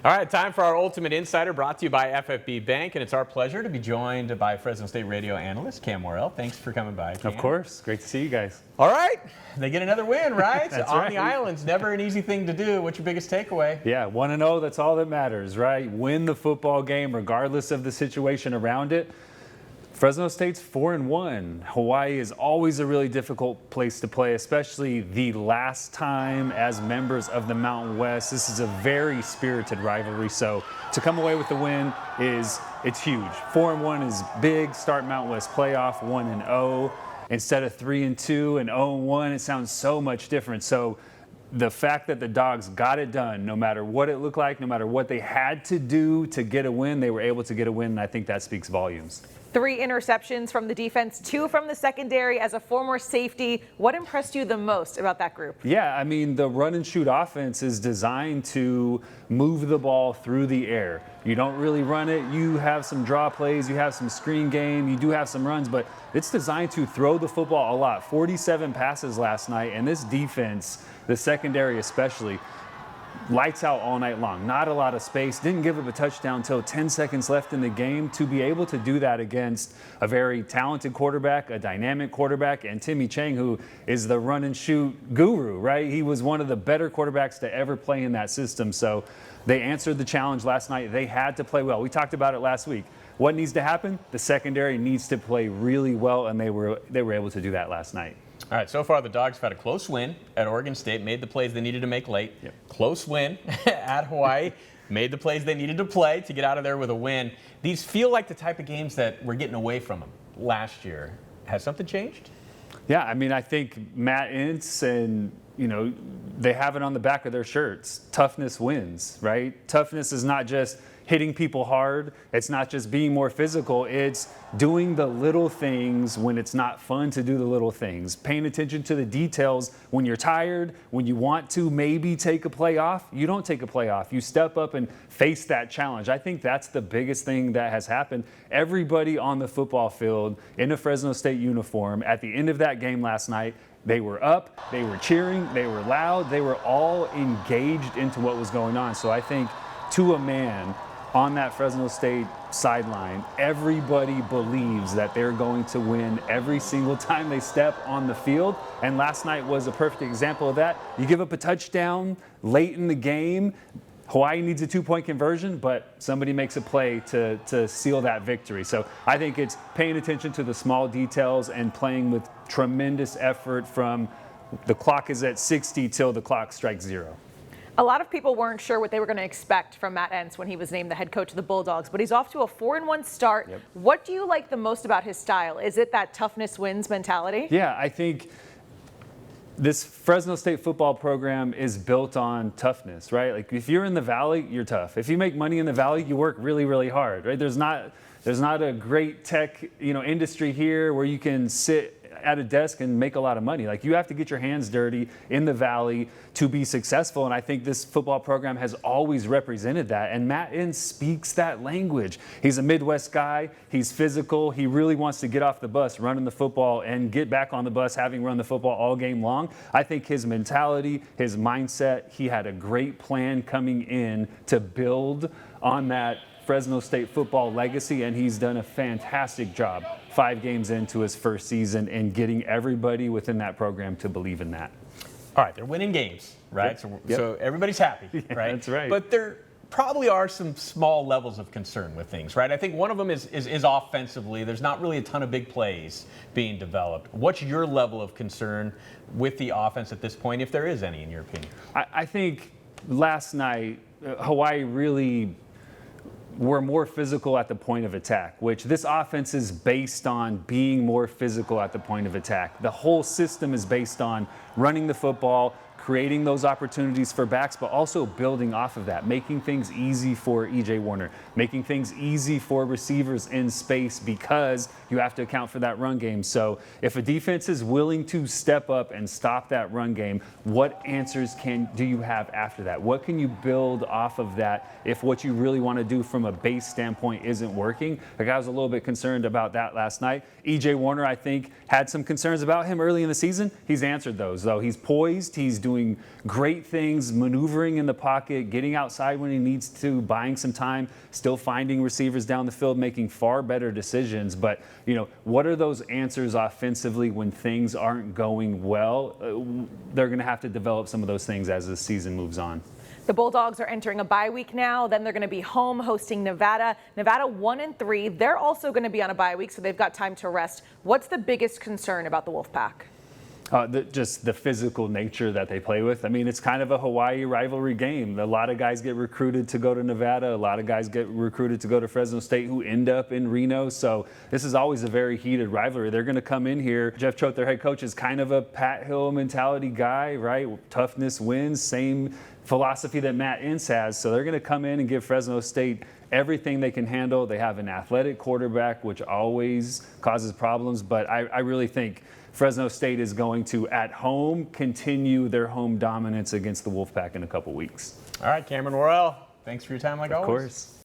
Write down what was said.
All right, time for our Ultimate Insider, brought to you by FFB Bank, and it's our pleasure to be joined by Fresno State radio analyst Cam Worrell. Thanks for coming by, Cam. Of course. Great to see you guys. All right, they get another win, right? That's On right. the islands, never an easy thing to do. What's your biggest takeaway? Yeah, 1-0, that's all that matters, right? Win the football game regardless of the situation around it. Fresno State's 4-1. Hawaii is always a really difficult place to play, especially the last time as members of the Mountain West. This is a very spirited rivalry, so to come away with the win it's huge. 4-1 is big. Start Mountain West playoff 1-0 instead of 3-2 and 0-1. It sounds so much different. So the fact that the Dogs got it done, no matter what it looked like, no matter what they had to do to get a win, they were able to get a win, and I think that speaks volumes. 3 interceptions from the defense, 2 from the secondary. As a former safety, what impressed you the most about that group? Yeah, I mean, the run and shoot offense is designed to move the ball through the air. You don't really run it. You have some draw plays, you have some screen game, you do have some runs, but it's designed to throw the football a lot. 47 passes last night, and this defense, the secondary especially, lights out all night long. Not a lot of space. Didn't give up a touchdown until 10 seconds left in the game. To be able to do that against a very talented quarterback, a dynamic quarterback, and Timmy Chang, who is the run and shoot guru, right? He was one of the better quarterbacks to ever play in that system. So they answered the challenge last night. They had to play well. We talked about it last week. What needs to happen? The secondary needs to play really well, and they were able to do that last night. All right, so far the Dogs have had a close win at Oregon State, made the plays they needed to make late. Yep. Close win at Hawaii, made the plays they needed to play to get out of there with a win. These feel like the type of games that we're getting away from them last year. Has something changed? Yeah, I mean, I think Matt Entz and, they have it on the back of their shirts. Toughness wins, right? Toughness is not just hitting people hard. It's not just being more physical. It's doing the little things when it's not fun to do the little things. Paying attention to the details when you're tired, when you want to maybe take a play off. You don't take a play off. You step up and face that challenge. I think that's the biggest thing that has happened. Everybody on the football field in a Fresno State uniform at the end of that game last night, they were up, they were cheering, they were loud, they were all engaged into what was going on. So I think to a man, on that Fresno State sideline, everybody believes that they're going to win every single time they step on the field. And last night was a perfect example of that. You give up a touchdown late in the game. Hawaii needs a 2-point conversion, but somebody makes a play to seal that victory. So I think it's paying attention to the small details and playing with tremendous effort from the clock is at 60 till the clock strikes 0. A lot of people weren't sure what they were going to expect from Matt Entz when he was named the head coach of the Bulldogs, but he's off to a 4-1 start. Yep. What do you like the most about his style? Is it that toughness wins mentality? Yeah, I think this Fresno State football program is built on toughness, right? Like if you're in the Valley, you're tough. If you make money in the Valley, you work really, really hard, right? There's not a great tech, industry here where you can sit at a desk and make a lot of money. Like you have to get your hands dirty in the Valley to be successful. And I think this football program has always represented that. And Matt Entz speaks that language. He's a Midwest guy. He's physical. He really wants to get off the bus, running the football and get back on the bus, having run the football all game long. I think his mentality, his mindset, he had a great plan coming in to build on that Fresno State football legacy, and he's done a fantastic job 5 games into his first season and getting everybody within that program to believe in that. All right, they're winning games, right? Yep. So everybody's happy, right? That's right. But there probably are some small levels of concern with things, right? I think one of them is offensively. There's not really a ton of big plays being developed. What's your level of concern with the offense at this point, if there is any, in your opinion? I think last night, Hawaii really were more physical at the point of attack, which this offense is based on being more physical at the point of attack. The whole system is based on running the football, creating those opportunities for backs, but also building off of that, making things easy for E.J. Warner, making things easy for receivers in space because you have to account for that run game. So if a defense is willing to step up and stop that run game, what answers do you have after that? What can you build off of that if what you really want to do from a base standpoint isn't working? Like I was a little bit concerned about that last night. E.J. Warner, I think, had some concerns about him early in the season. He's answered those, though. He's poised. He's doing doing great things, maneuvering in the pocket, getting outside when he needs to, buying some time, still finding receivers down the field, making far better decisions. But, what are those answers offensively when things aren't going well? They're going to have to develop some of those things as the season moves on. The Bulldogs are entering a bye week now. Then they're going to be home hosting Nevada. Nevada 1-3. They're also going to be on a bye week, so they've got time to rest. What's the biggest concern about the Wolfpack? Just the physical nature that they play with. I mean, it's kind of a Hawai'i rivalry game. A lot of guys get recruited to go to Nevada. A lot of guys get recruited to go to Fresno State who end up in Reno. So this is always a very heated rivalry. They're going to come in here. Jeff Choate, their head coach, is kind of a Pat Hill mentality guy, right? Toughness wins, same philosophy that Matt Entz has. So they're going to come in and give Fresno State everything they can handle. They have an athletic quarterback, which always causes problems. But I really think Fresno State is going to, at home, continue their home dominance against the Wolfpack in a couple weeks. All right, Cameron Worrell, thanks for your time like always. Of course.